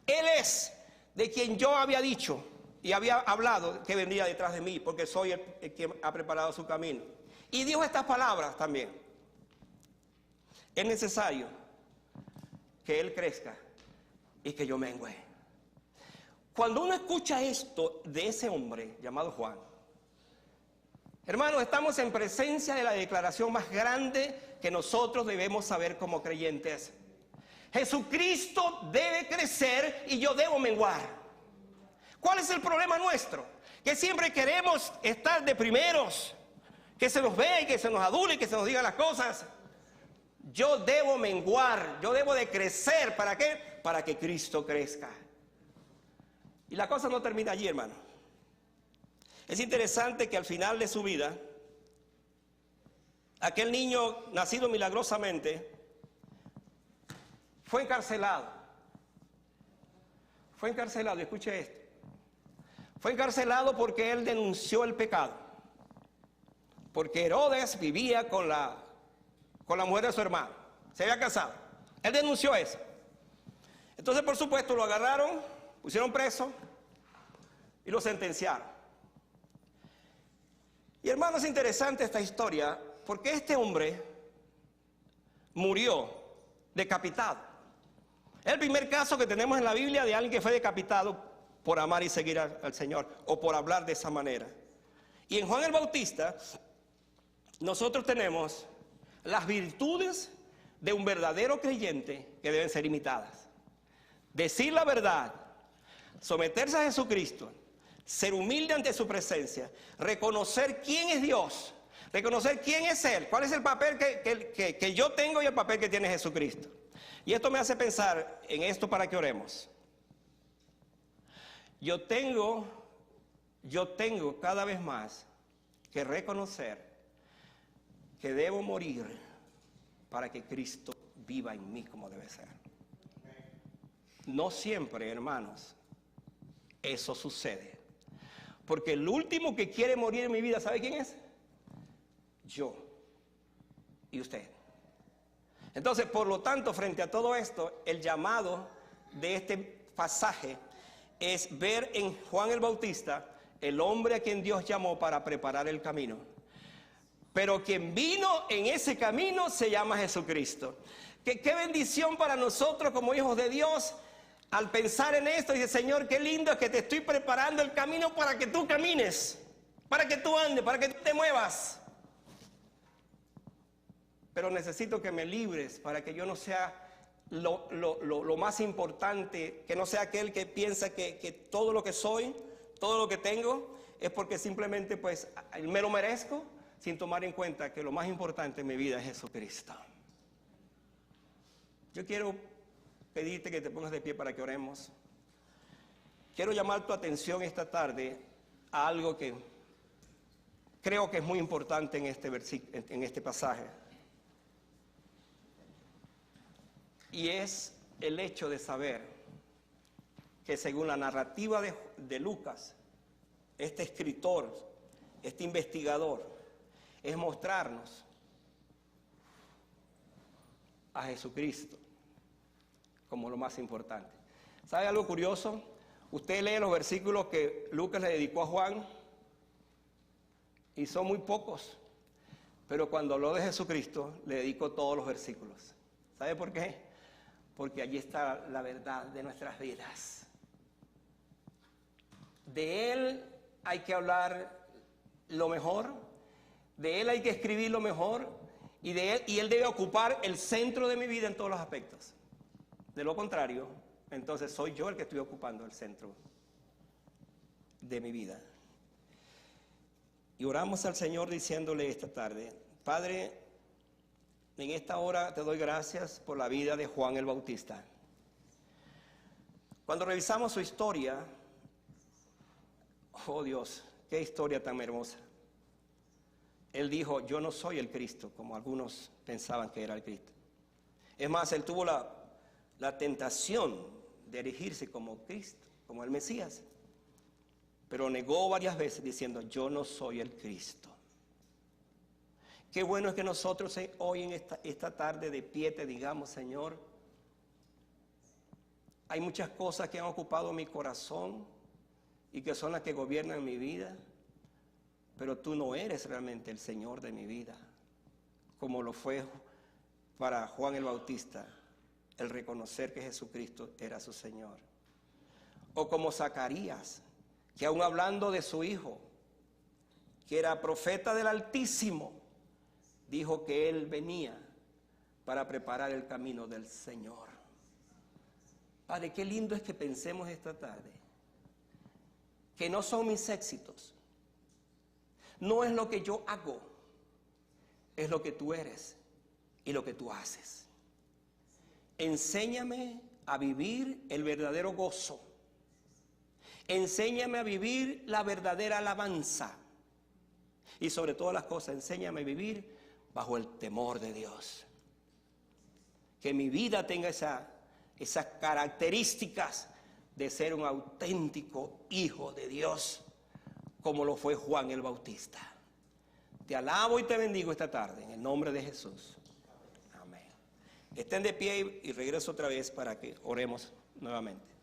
Él es de quien yo había dicho y había hablado que vendría detrás de mí, porque soy el que ha preparado su camino. Y dijo estas palabras también: es necesario que Él crezca y que yo mengüe. Cuando uno escucha esto de ese hombre llamado Juan, hermanos, estamos en presencia de la declaración más grande que nosotros debemos saber como creyentes. Jesucristo debe crecer y yo debo menguar. ¿Cuál es el problema nuestro? Que siempre queremos estar de primeros, que se nos vea y que se nos adule y que se nos diga las cosas. Yo debo menguar, yo debo de crecer. ¿Para qué? Para que Cristo crezca. Y la cosa no termina allí, hermano. Es interesante que al final de su vida, aquel niño nacido milagrosamente fue encarcelado. Fue encarcelado, y escuche esto. Fue encarcelado porque él denunció el pecado. Porque Herodes vivía con la mujer de su hermano. Se había casado. Él denunció eso. Entonces, por supuesto, lo agarraron, pusieron preso y lo sentenciaron. Y hermano, es interesante esta historia porque este hombre murió decapitado. Es el primer caso que tenemos en la Biblia de alguien que fue decapitado por amar y seguir al Señor o por hablar de esa manera. Y en Juan el Bautista nosotros tenemos las virtudes de un verdadero creyente que deben ser imitadas. Decir la verdad, someterse a Jesucristo, ser humilde ante su presencia, reconocer quién es Dios, reconocer quién es Él, cuál es el papel que yo tengo y el papel que tiene Jesucristo. Y esto me hace pensar en esto para que oremos. Yo tengo cada vez más que reconocer que debo morir para que Cristo viva en mí como debe ser. No siempre, hermanos, eso sucede. Porque el último que quiere morir en mi vida, ¿sabe quién es? Yo y usted. Entonces, por lo tanto, frente a todo esto, el llamado de este pasaje es ver en Juan el Bautista el hombre a quien Dios llamó para preparar el camino. Pero quien vino en ese camino se llama Jesucristo. Qué bendición para nosotros como hijos de Dios al pensar en esto. Dice, Señor, qué lindo es que te estoy preparando el camino para que tú camines, para que tú andes, para que tú te muevas. Pero necesito que me libres para que yo no sea lo más importante, que no sea aquel que piensa que todo lo que soy, todo lo que tengo, es porque simplemente pues me lo merezco, sin tomar en cuenta que lo más importante en mi vida es Jesucristo. Yo quiero pedirte que te pongas de pie para que oremos. Quiero llamar tu atención esta tarde a algo que creo que es muy importante en este pasaje. Y es el hecho de saber que según la narrativa de Lucas, este escritor, este investigador, es mostrarnos a Jesucristo como lo más importante. ¿Sabe algo curioso? Usted lee los versículos que Lucas le dedicó a Juan y son muy pocos, pero cuando habló de Jesucristo le dedicó todos los versículos. ¿Sabe por qué? Porque allí está la verdad de nuestras vidas. De Él hay que hablar lo mejor, de Él hay que escribir lo mejor, y Él debe ocupar el centro de mi vida en todos los aspectos. De lo contrario, entonces soy yo el que estoy ocupando el centro de mi vida. Y oramos al Señor diciéndole esta tarde, Padre, en esta hora te doy gracias por la vida de Juan el Bautista. Cuando revisamos su historia, oh Dios, qué historia tan hermosa. Él dijo, yo no soy el Cristo, como algunos pensaban que era el Cristo. Es más, él tuvo la tentación de erigirse como Cristo, como el Mesías. Pero negó varias veces diciendo, yo no soy el Cristo. Qué bueno es que nosotros hoy en esta tarde de pie te digamos, Señor, hay muchas cosas que han ocupado mi corazón y que son las que gobiernan mi vida, pero tú no eres realmente el Señor de mi vida, como lo fue para Juan el Bautista, el reconocer que Jesucristo era su Señor. O como Zacarías, que aún hablando de su hijo, que era profeta del Altísimo, dijo que él venía para preparar el camino del Señor. Padre, qué lindo es que pensemos esta tarde que no son mis éxitos, no es lo que yo hago, es lo que tú eres y lo que tú haces. Enséñame a vivir el verdadero gozo. Enséñame a vivir la verdadera alabanza. Y sobre todas las cosas, enséñame a vivir bajo el temor de Dios. Que mi vida tenga esas características de ser un auténtico hijo de Dios, como lo fue Juan el Bautista. Te alabo y te bendigo esta tarde, en el nombre de Jesús. Amén. Estén de pie y regreso otra vez para que oremos nuevamente.